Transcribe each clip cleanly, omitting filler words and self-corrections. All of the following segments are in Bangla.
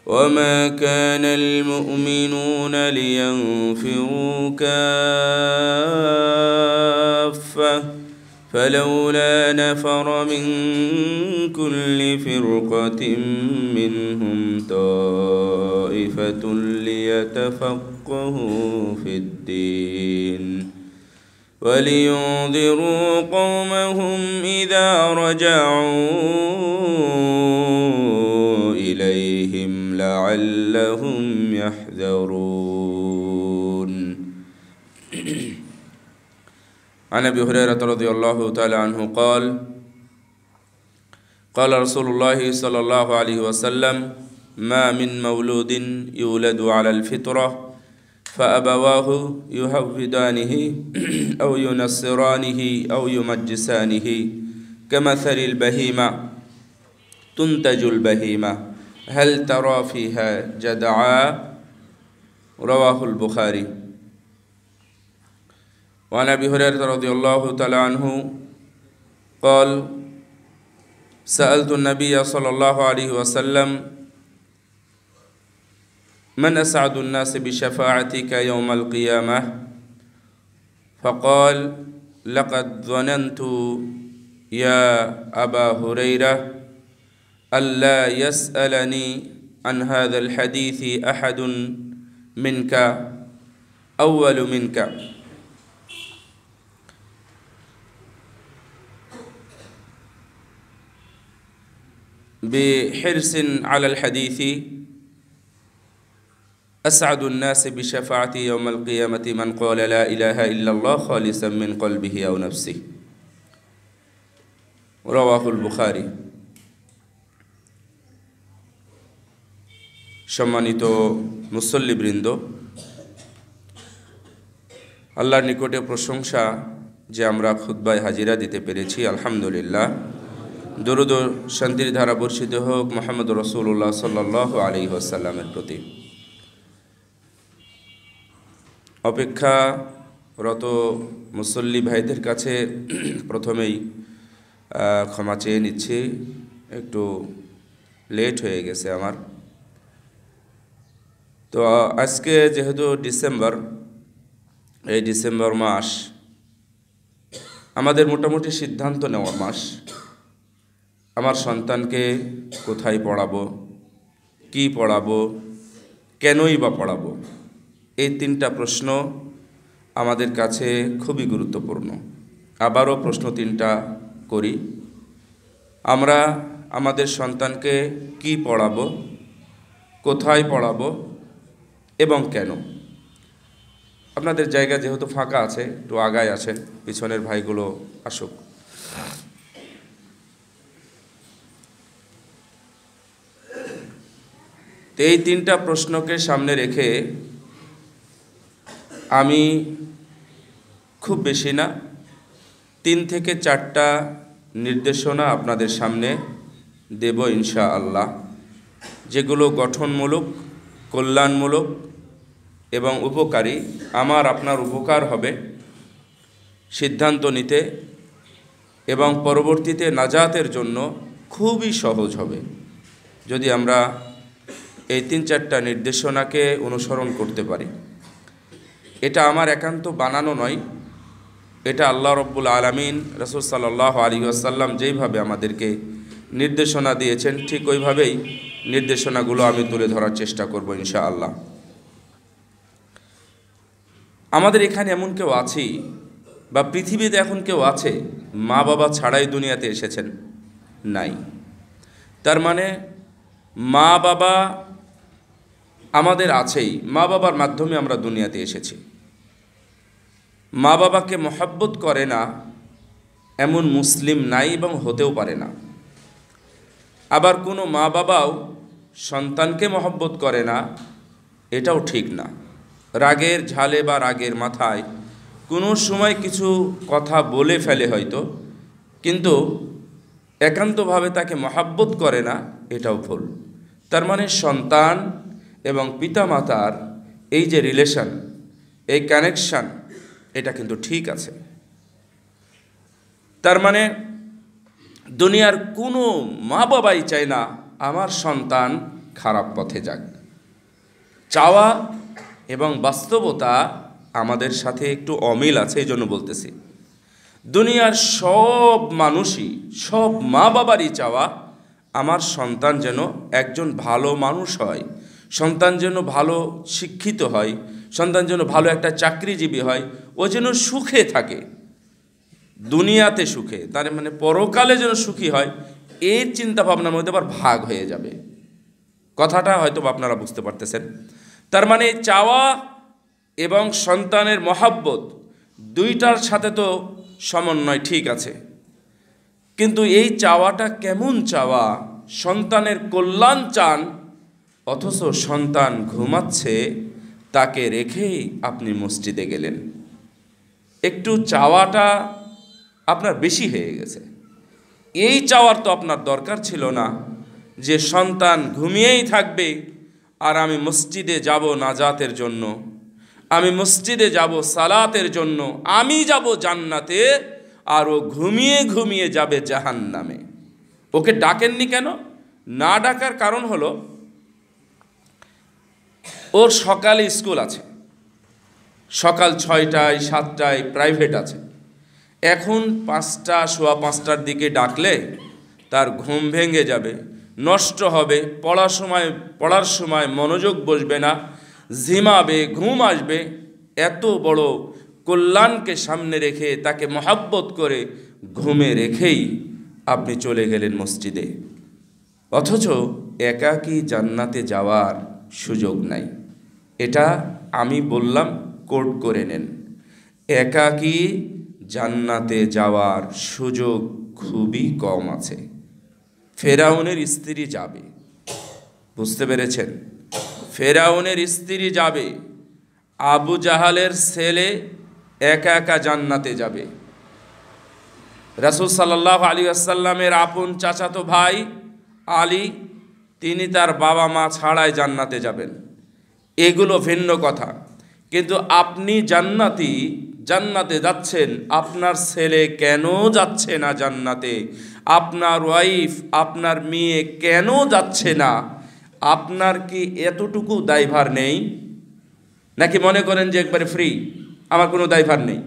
وما كان المؤمنون لينفروا كافة فلولا نفر من كل فرقة منهم طائفة ليتفقهوا في الدين ولينذروا قومهم إذا رجعوا إليهم لعلهم يحذرون. عن أبي هريرة رضي الله تعالى عنه قال قال رسول الله صلى الله عليه وسلم ما من مولود يولد على الفطرة فأبواه يهودانه أو ينصرانه أو يمجسانه كمثل البهيمة تنتج البهيمة هل ترى فيها جدعا رواه البخاري. وعن أبي هريرة رضي الله تعالى عنه قال سألت النبي صلى الله عليه وسلم من أسعد الناس بشفاعتك يوم القيامة فقال لقد ظننت يا أبا هريرة ألا يسألني عن هذا الحديث أحد منك أول منك بحرص على الحديث أسعد الناس بشفاعتي يوم القيامة من قال لا إله إلا الله خالصا من قلبه أو نفسه رواه البخاري. সম্মানিত মুসল্লিবৃন্দ, আল্লাহর নিকটে প্রশংসা যে আমরা খুতবায় হাজিরা দিতে পেরেছি, আলহামদুলিল্লাহ। দরুদ ও শান্তির ধারা বর্ষিত হোক মুহাম্মদ রাসূলুল্লাহ সাল্লাল্লাহু আলাইহি ওয়াসাল্লামের প্রতি। অপেক্ষারত মুসল্লি ভাইদের কাছে প্রথমেই ক্ষমা চেয়ে নিচ্ছি, একটু লেট হয়ে গেছে আমার। তো আজকে যেহেতু ডিসেম্বর, এই ডিসেম্বর মাস আমাদের মোটামুটি সিদ্ধান্ত নেওয়ার মাস। আমার সন্তানকে কোথায় পড়াবো, কি পড়াবো, কেনই বা পড়াবো, এই তিনটা প্রশ্ন আমাদের কাছে খুবই গুরুত্বপূর্ণ। আবারও প্রশ্ন তিনটা করি। আমরা আমাদের সন্তানকে কি পড়াবো, কোথায় পড়াবো এবং কেন? আপনাদের জায়গা যেহেতু ফাঁকা আছে, একটু আগায় আছেন, পিছনের ভাইগুলো আসুক। তো এই তিনটা প্রশ্নকে সামনে রেখে আমি খুব বেশি না 3 থেকে 4টা নির্দেশনা আপনাদের সামনে দেব ইনশাআল্লাহ, যেগুলো গঠনমূলক, কল্যাণমূলক এবং উপকারী। আমার আপনার উপকার হবে সিদ্ধান্ত নিতে এবং পরবর্তীতে নাজাতের জন্য খুবই সহজ হবে যদি আমরা এই 3-4টা নির্দেশনাকে অনুসরণ করতে পারি। এটা আমার একান্ত বানানো নয়, এটা আল্লাহ রব্বুল আলামিন রাসূল সাল্লাল্লাহু আলাইহি ওয়াসাল্লাম যেইভাবে আমাদেরকে নির্দেশনা দিয়েছেন ঠিক ওইভাবেই নির্দেশনাগুলো আমি তুলে ধরার চেষ্টা করব ইনশাআল্লাহ। আমাদের এখানে এমন কেউ আছে বা পৃথিবীতে এখন কেউ আছে মা বাবা ছাড়াই দুনিয়াতে এসেছেন? নাই। তার মানে মা বাবা আমাদের আছেই, মা বাবার মাধ্যমে আমরা দুনিয়াতে এসেছি। মা বাবাকে মহব্বত করে না এমন মুসলিম নাই এবং হতেও পারে না। আবার কোনো মা বাবাও সন্তানকে মহব্বত করে না, এটাও ঠিক না। রাগের ঝালে বা রাগের মাথায় কোনো সময় কিছু কথা বলে ফেলে হয়তো, কিন্তু একান্তভাবে তাকে মহব্বত করে না, এটাও ভুল। তার মানে সন্তান এবং পিতামাতার এই যে রিলেশন, এই কানেকশান, এটা কিন্তু ঠিক আছে। তার মানে দুনিয়ার কোনো মা বাবাই চায় না আমার সন্তান খারাপ পথে যাক। চাওয়া এবং বাস্তবতা আমাদের সাথে একটু অমিল আছে, এই জন্য বলতেছি। দুনিয়ার সব মানুষই, সব মা বাবারই চাওয়া আমার সন্তান যেন একজন ভালো মানুষ হয়, সন্তান যেন ভালো শিক্ষিত হয়, সন্তান যেন ভালো একটা চাকরিজীবী হয়, ও যেন সুখে থাকে, দুনিয়াতে সুখে, তার মানে পরকালে যেন সুখী হয়। এই চিন্তা ভাবনার মধ্যে আবার ভাগ হয়ে যাবে। কথাটা হয়তো আপনারা বুঝতে পারতেছেন। তার মানে চাওয়া এবং সন্তানের মহাব্বত দুইটার সাথে তো সমন্বয় ঠিক আছে, কিন্তু এই চাওয়াটা কেমন চাওয়া? সন্তানের কল্যাণ চান, অথচ সন্তান ঘুমাচ্ছে, তাকে রেখেই আপনি মসজিদে গেলেন। একটু চাওয়াটা আপনার বেশি হয়ে গেছে। এই চাওয়ার তো আপনার দরকার ছিল না যে সন্তান ঘুমিয়েই থাকবে আর আমি মসজিদে যাব নাজাতের জন্য, আমি মসজিদে যাব সালাতের জন্য, আমি যাব জান্নাতে, আর ও ঘুমিয়ে ঘুমিয়ে যাবে জাহান্নামে। ওকে ডাকেননি কেন? না ডাকার কারণ হলো ওর সকালে স্কুল আছে, সকাল 6টায় 7টায় প্রাইভেট আছে। এখন 5টা সোয়া 5টার দিকে ডাকলে তার ঘুম ভেঙে যাবে, নষ্ট হবে, পড়ার সময় মনোযোগ বসবে না, ঝিমাবে, ঘুম আসবে। এত বড় কল্যাণকে সামনে রেখে তাকে মহাব্বত করে ঘুমে রেখেই আপনি চলে গেলেন মসজিদে, অথচ একাকী জান্নাতে যাওয়ার সুযোগ নাই। এটা আমি বললাম, কোট করে নেন। একাকী জান্নাতে যাওয়ার সুযোগ খুবই কম আছে। ফেরাউনের স্ত্রী যাবে, বুঝতে পেরেছেন? ফেরাউনের স্ত্রী যাবে, আবু জাহালের ছেলে একা একা জান্নাতে যাবে। রাসূল সাল্লাল্লাহু আলাইহি ওয়াসাল্লামের আপন চাচাতো ভাই আলী, তিনি তার বাবা মা ছাড়াই জান্নাতে যাবেন। এগুলো ভিন্ন কথা, কিন্তু আপনি জান্নাতে যাচ্ছেন, আপনার ছেলে কেন যাচ্ছে না জান্নাতে? আপনার ওয়াইফ, আপনার মেয়ে কেন যাচ্ছে না? আপনার কি এতটুকু দায়ভার নেই? নাকি মনে করেন যে একবারে ফ্রি, আমার কোনো দায়ভার নেই?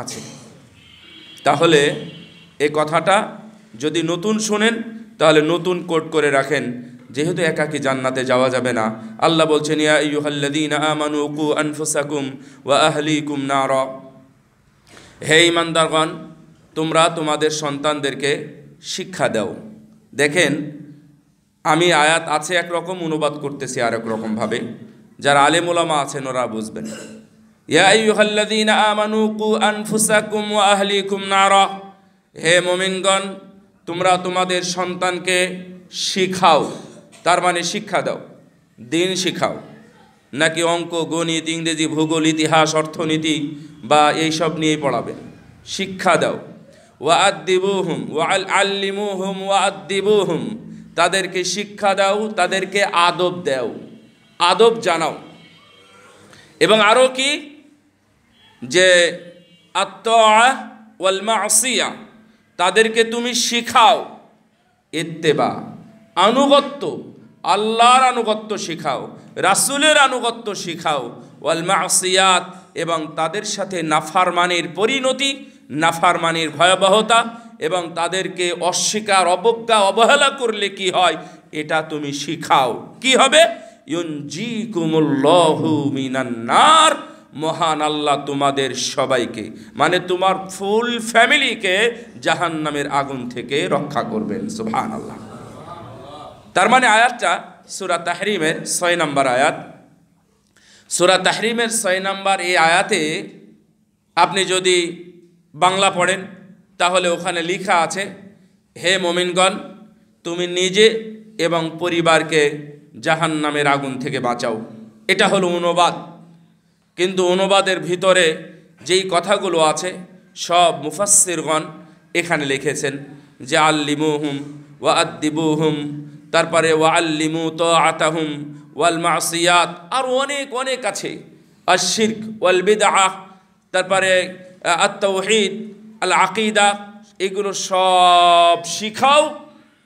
আছে। তাহলে এ কথাটা যদি নতুন শোনেন তাহলে নতুন কোট করে রাখেন, যেহেতু একাকী জান্নাতে যাওয়া যাবে না। আল্লাহ বলছেন, ইয়া আইয়ুহাল্লাযীনা আমানু কু আনফুসাকুম ওয়া আহলিকুম নারা, হে ঈমানদারগণ, তোমরা তোমাদের সন্তানদেরকে শিক্ষা দাও। দেখেন, আমি আয়াত আছে একরকম, অনুবাদ করতেছি আরেক রকমভাবে। যারা আলেম ওলামা আছেন ওরা বুঝবেন। ইয়া আইয়ুহাল্লাযীনা আমানু কু আনফুসাকুম ওয়া আহলিকুম নারা, হে মুমিনগণ, তোমরা তোমাদের সন্তানকে শিখাও। তার মানে শিক্ষা দাও, দিন শিখাও, নাকি অঙ্ক, গণিত, ইংরেজি, ভূগোল, ইতিহাস, অর্থনীতি বা এইসব নিয়েই পড়াবেন? শিক্ষা দাও। ওয়া আদ্দিবুহুম ওয়া আল্লিমুহুম ওয়া আদ্দিবুহুম, তাদেরকে শিক্ষা দাও, তাদেরকে আদব দাও, আদব জানাও। এবং আরও কি, যে আত-তাআহ ওয়াল মাসিয়া, তাদেরকে তুমি শিখাও। ইত্তেবা, আনুগত্য, আল্লাহর আনুগত্য শিখাও, রাসূলের আনুগত্য শিখাও। ওয়াল মাসিয়াত, এবং তাদের সাথে নাফরমানির পরিণতি, নাফরমানির ভয়াবহতা, এবং তাদেরকে অস্বীকার, অবজ্ঞা, অবহেলা করলে কি হয় এটা তুমি শিখাও। কি হবে? ইউনজিকুমুল্লাহু মিনান নার, মহান আল্লাহ তোমাদের সবাইকে, মানে তোমার ফুল ফ্যামিলিকে জাহান্নামের আগুন থেকে রক্ষা করবেন। সুবহানাল্লাহ। তার মানে আয়াতটা সূরা তাহরিমের 6 নম্বর আয়াত। সূরা তাহরিমের 6 নম্বর এই আয়াতে আপনি যদি বাংলা পড়েন তাহলে ওখানে লেখা আছে, হে মুমিনগণ, তুমি নিজে এবং পরিবারকে জাহান্নামের আগুন থেকে বাঁচাও। এটা হলো অনুবাদ। কিন্তু অনুবাদের ভিতরে যেই কথাগুলো আছে সব মুফাসসিরগণ এখানে লিখেছেন, যে আল্লিমুহুম ওয়া আদ্দিবুহুম, তারপরে ওয়া আল্লিমু তাআতাহুম ওয়াল মাসিয়াত, আর অনেক অনেক আছে, আশ-শিরক ওয়াল বিদআহ, তারপরে আত-তাওহীদ, আল আকীদা, এগুলো সব শিখাও।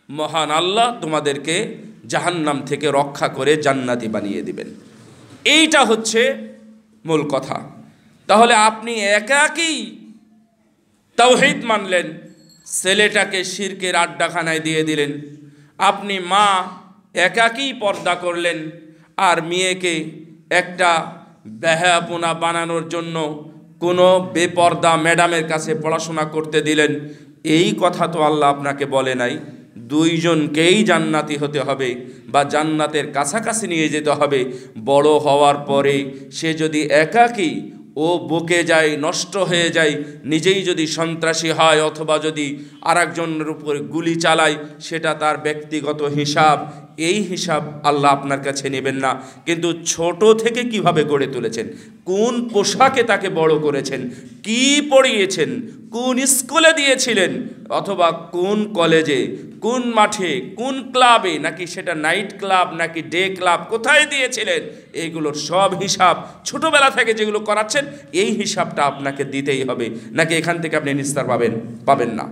মহান আল্লাহ তোমাদেরকে জাহান্নাম থেকে রক্ষা করে জান্নাতি বানিয়ে দিবেন। এইটা হচ্ছে মূল কথা। তাহলে আপনি একাকী তাওহীদ মানলেন, ছেলেটাকে শিরকের আড্ডাখানায় দিয়ে দিলেন। আপনি মা একাকী পর্দা করলেন, আর মেয়েকে একটা বেহায়াপনা বানানোর জন্য কোনো বেপর্দা ম্যাডামের কাছে পড়াশোনা করতে দিলেন। এই কথা তো আল্লাহ আপনাকে বলে নাই। দুইজনকেই জান্নাতি হতে হবে বা জান্নাতের কাছাকাছি নিয়ে যেতে হবে। বড় হওয়ার পরে সে যদি একাকী ও বকে যায়, নষ্ট হয়ে যায়, নিজেই যদি সন্ত্রাসী হয় অথবা যদি আরেকজনের উপর গুলি চালায়, সেটা তার ব্যক্তিগত হিসাব। এই হিসাব আল্লাহ আপনার কাছে নেবেন না। কিন্তু ছোট থেকে কিভাবে গড়ে তুলেছেন, কোন পোশাকে তাকে বড় করেছেন, কি পড়িয়েছেন, কোন স্কুলে দিয়েছিলেন, অথবা কোন কলেজে, কোন মাঠে, কোন ক্লাবে, নাকি সেটা নাইট ক্লাব নাকি ডে ক্লাব, কোথায় দিয়েছিলেন, এইগুলোর সব হিসাব ছোটবেলা থেকে যেগুলো করাচ্ছেন এই হিসাবটা আপনাকে দিতেই হবে। নাকি এখান থেকে আপনি নিস্তার পাবেন না।